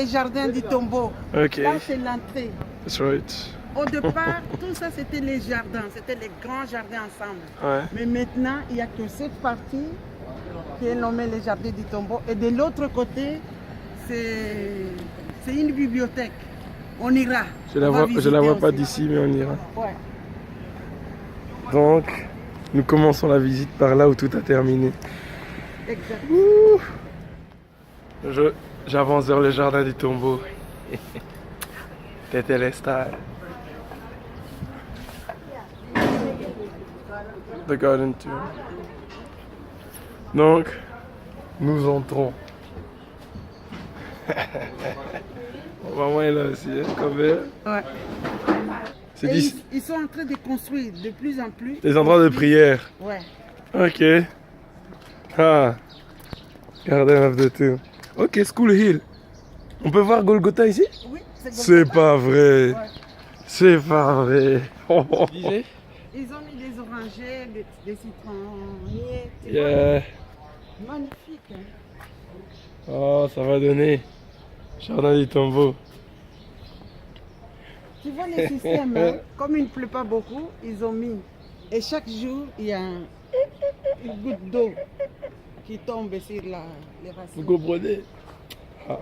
jardins du tombeau. Ok. Là, c'est l'entrée. That's right. Au départ, tout ça, c'était les jardins. C'était les grands jardins ensemble. Ouais. Mais maintenant, il n'y a que cette partie qui est nommée les jardins du tombeau. Et de l'autre côté, c'est une bibliothèque. On ira. Je la vois pas d'ici, mais on ira. Ouais. Donc, nous commençons la visite par là où tout a terminé. Exact. J'avance vers le jardin du tombeau. T'étais les stars. The garden tour. Donc, nous entrons. Maman est là aussi, hein, comme elle. Ouais. C'est Et ils sont en train de construire de plus en plus. des endroits de prière. Ouais. Ok. Ah. Garden of the Tomb. Ok, School Hill. On peut voir Golgotha ici? Oui, C'est pas vrai. Ouais. C'est pas vrai. Oh, oh, oh. Ils ont mis des orangers, des citronniers. Yeah. Magnifique. Hein? Oh, ça va donner. Jardin du tombeau. Tu vois les systèmes, hein? Comme il ne pleut pas beaucoup, ils ont mis. Et chaque jour, il y a une goutte d'eau qui tombe sur les racines. Vous comprenez? Ah.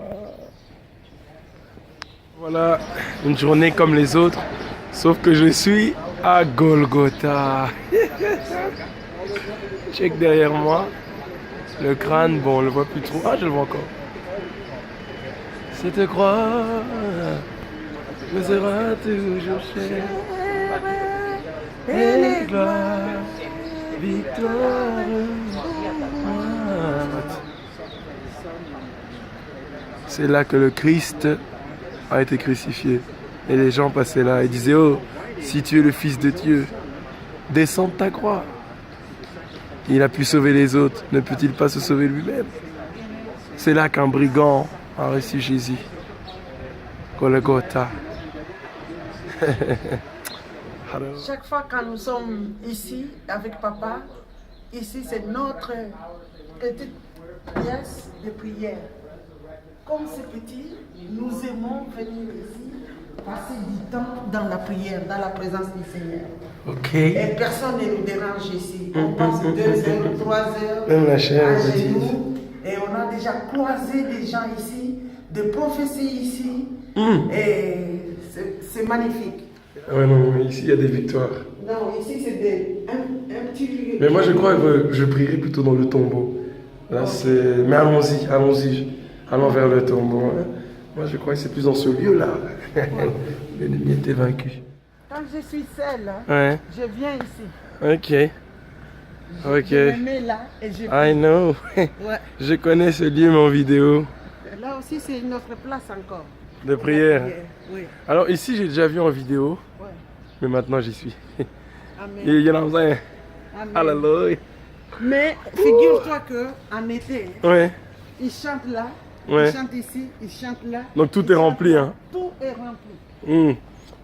Voilà, une journée comme les autres, sauf que je suis à Golgotha. Check derrière moi. Le crâne, bon, on le voit plus trop. Ah, je le vois encore. Cette croix me sera toujours chère. Et les gloires, victoire. C'est là que le Christ a été crucifié. Et les gens passaient là et disaient: oh, si tu es le Fils de Dieu, descends de ta croix. Il a pu sauver les autres, ne peut-il pas se sauver lui-même? C'est là qu'un brigand a reçu Jésus. Golgotha. Chaque fois quand nous sommes ici avec papa, ici c'est notre petite pièce de prière. Comme c'est petit, nous aimons venir ici, passer du temps dans la prière, dans la présence du Seigneur. Ok. Et personne ne nous dérange ici. On passe 2 heures, 3 heures Même la chair, à genoux. Et on a déjà croisé des gens ici, des prophéties ici. Et c'est magnifique. Ouais, non, mais ici il y a des victoires. Non, ici c'est un petit lieu. Mais moi je crois que je prierai plutôt dans le tombeau. Là c'est. Mais allons-y, allons-y. Allons vers le tombeau. Hein. Moi je crois que c'est plus dans ce lieu-là. L'ennemi était vaincu. Quand je suis seule, Ouais. je viens ici. Ok. Ok. Je me mets là et je I know. Ouais. Je connais ce lieu mais en vidéo. Là aussi c'est une autre place encore. De prière. Oui. Alors ici j'ai déjà vu en vidéo. Ouais. Mais maintenant j'y suis. Amen. You know what I'm saying? Amen. Hallelujah. Mais figure-toi qu'en été, Ouais. ils chantent là, Ouais. ils chantent ici, ils chantent là. Donc tout ils est chantent rempli, là. hein. Tout est rempli.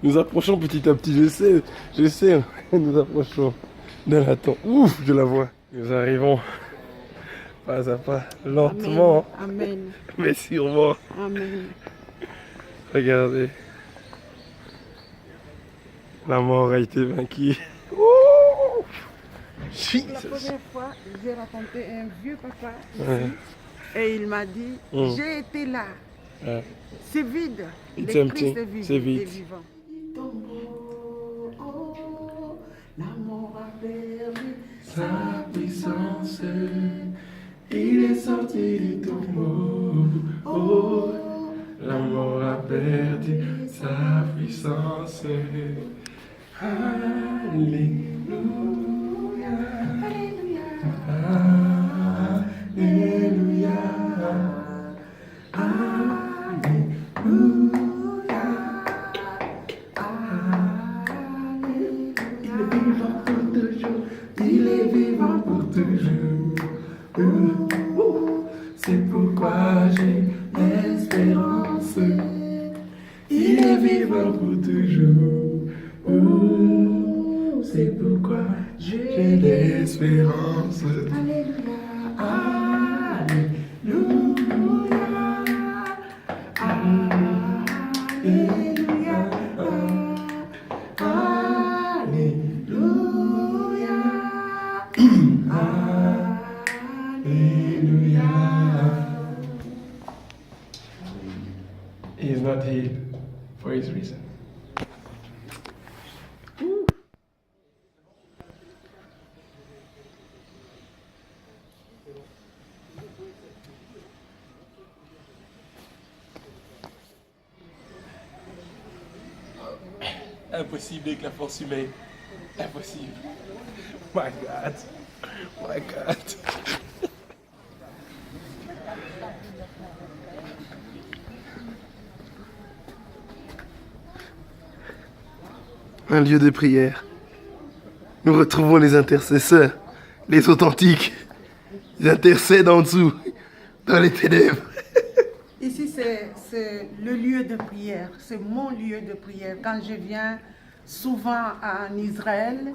Nous approchons petit à petit, je sais, nous approchons de la tombe. Ouf, je la vois. Nous arrivons pas à pas, lentement, Amen. mais sûrement. Amen. Regardez. La mort a été vaincue. Ouh. La première fois, j'ai rencontré un vieux papa ici, et il m'a dit, j'ai été là. Ouais. C'est vide. It's Le empty. Christ est vide, C'est vide. est vivant. La mort a perdu Sa puissance, il est sorti du tombeau. Oh, la mort a perdu sa puissance. Alléluia. Alléluia. Il est vivant pour toujours. C'est pourquoi j'ai l'espérance. Il est vivant pour toujours. C'est pourquoi j'ai l'espérance. Alléluia. Alléluia. reason. Impossible avec la force humaine. Impossible. My God. My God. Un lieu de prière. Nous retrouvons les intercesseurs, les authentiques. Ils intercèdent en dessous, dans les ténèbres. Ici, c'est le lieu de prière. C'est mon lieu de prière. Quand je viens souvent en Israël,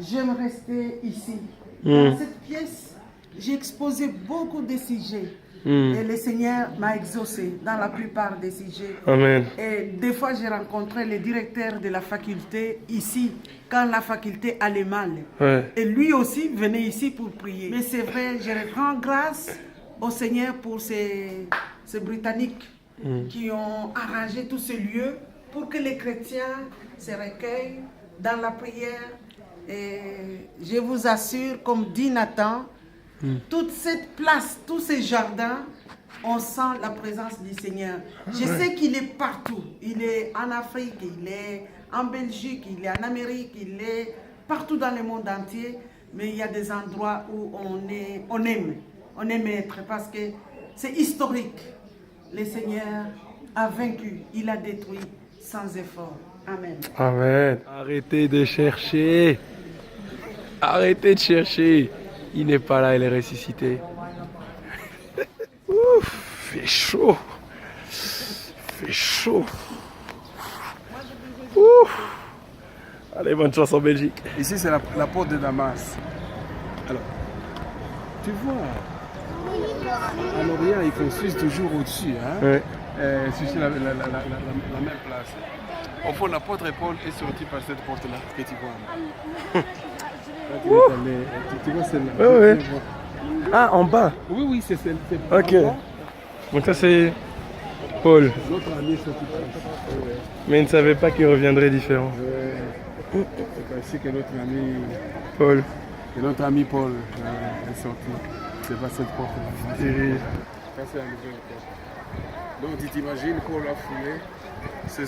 j'aime rester ici. Dans cette pièce, j'ai exposé beaucoup de sujets. Et le Seigneur m'a exaucé dans la plupart des sujets. Amen. Et des fois, j'ai rencontré le directeur de la faculté ici, quand la faculté allait mal. Ouais. Et lui aussi venait ici pour prier. Mais c'est vrai, je rends grâce au Seigneur pour ces Britanniques qui ont arrangé tous ces lieux pour que les chrétiens se recueillent dans la prière. Et je vous assure, comme dit Nathan, toute cette place, tous ces jardins, on sent la présence du Seigneur. Je sais qu'il est partout. Il est en Afrique, il est en Belgique, il est en Amérique, il est partout dans le monde entier. Mais il y a des endroits où on aime être parce que c'est historique. Le Seigneur a vaincu, il a détruit sans effort. Amen. Amen. Arrêtez de chercher. Arrêtez de chercher. Il n'est pas là, il est ressuscité. Ouf, fait chaud. Fait chaud. Ouf. Allez, bonne chance en Belgique. Ici, c'est la porte de Damas. Alors, tu vois, en Orient, ils construisent toujours au-dessus. Hein? Ouais. Sur la même place. Au fond, l'apôtre Paul est sorti par cette porte-là, que tu vois. Là, tu vois celle-là. Ouais, ouais. Ah, en bas. Oui, oui, c'est celle. Ok. Donc ça, c'est Paul. Notre ami est sorti par là. Mais il ne savait pas qu'il reviendrait différent. C'est ainsi que notre ami Paul. Paul est sorti. C'est pas cette porte-là. Terrible. Ça, c'est la nouvelle porte. Donc, tu t'imagines Paul a foulé. C'est...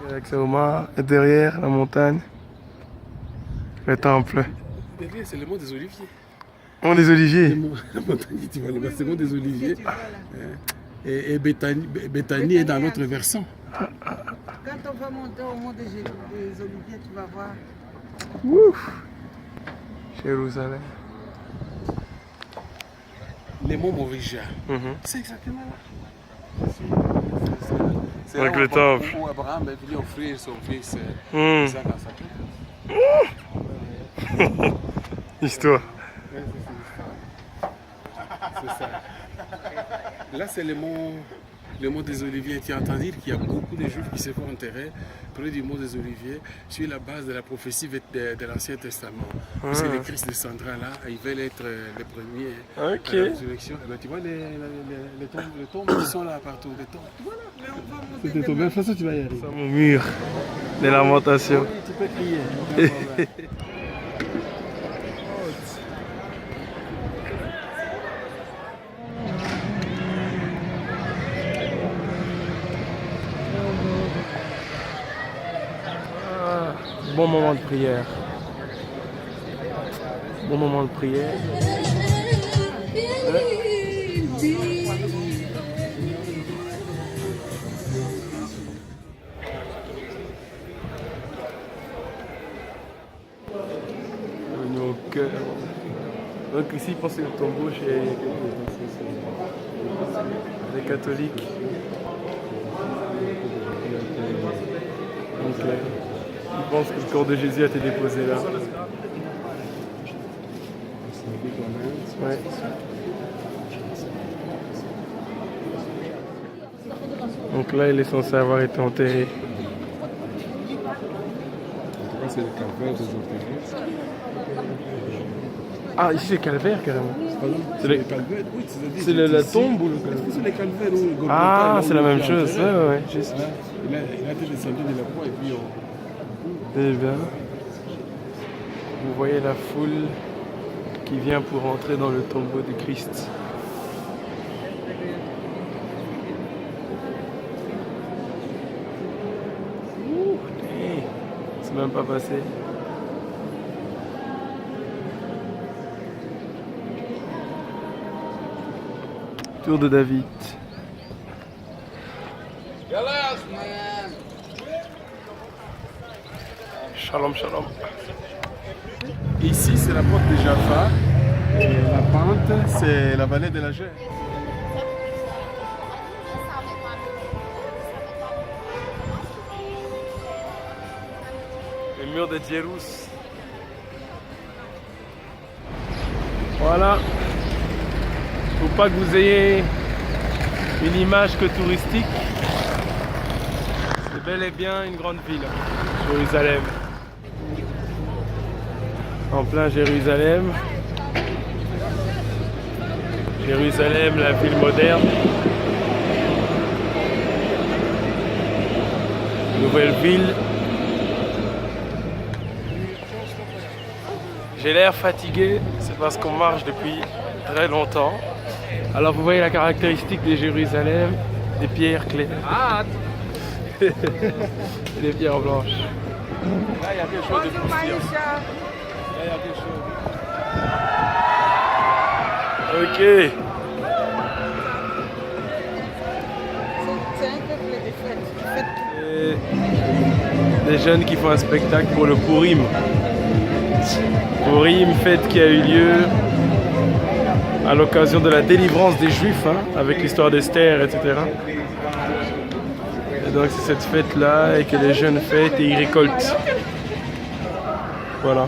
Avec Saoma, et derrière la montagne, le temple. Derrière, c'est le mont des Oliviers. On des oliviers. La montagne, tu vois, c'est le mont des Oliviers. Et Béthanie est dans l'autre versant. Quand on va monter au mont des Oliviers, tu vas voir. Ouf. Jérusalem. Les monts Morija. C'est exactement là. C'est Donc là le temple. où Abraham est venu offrir son fils Isaac à sa tête. Histoire. C'est ça. Là, c'est le mont des Oliviers. Tu entends dire qu'il y a beaucoup de Juifs qui se font enterrer près du mont des Oliviers sur la base de la prophétie de l'Ancien Testament. C'est le Christ descendra là, ils veulent être les premiers à la résurrection. Et ben, tu vois les tombes qui sont là partout. Les tombes. Voilà. C'est des tombes. De toute façon, tu vas y arriver. Sur mon mur des lamentations. Oui, tu peux crier. Bon moment de prière. Bon moment de prière. Au cœur. Donc ici, je pense que le tombeau chez les catholiques. Donc, je pense que le corps de Jésus a été déposé là. Ouais. Donc là, il est censé avoir été enterré. En tout cas, c'est le calvaire des orthodoxes. Ah, ici c'est calvaire carrément. Pardon, C'est les les- calvaires. Oui, c'est-à-dire, C'est j'étais la ici. tombe ou le calvaire? C'est les calvaires ou le Golgotha, Ah, là où c'est la il même était chose. enterré. Ouais, ouais, juste. Ouais. Il a été descendu de la croix et puis on... Eh bien, vous voyez la foule qui vient pour entrer dans le tombeau du Christ. Ouh, hey, c'est même pas passé. Tour de David. Shalom, shalom. Ici, c'est la porte de Jaffa. Et la pente, c'est la vallée de la Gère. Le mur de Djerous. Voilà. Faut pas que vous ayez une image que touristique. C'est bel et bien une grande ville, Jérusalem. En plein Jérusalem. Jérusalem, la ville moderne. Nouvelle ville. J'ai l'air fatigué, c'est parce qu'on marche depuis très longtemps. Alors vous voyez la caractéristique de Jérusalem, des pierres claires. Et des pierres blanches. Là, il y a quelque chose de Bonjour croustillant. Maïcha. Là, il y a quelque chose. Ok. C'est un peuple de fête. Et des jeunes qui font un spectacle pour le Purim. Purim, fête qui a eu lieu à l'occasion de la délivrance des Juifs, hein, avec l'histoire d'Esther, etc. Et donc c'est cette fête-là et que les jeunes fêtent et ils récoltent. Voilà.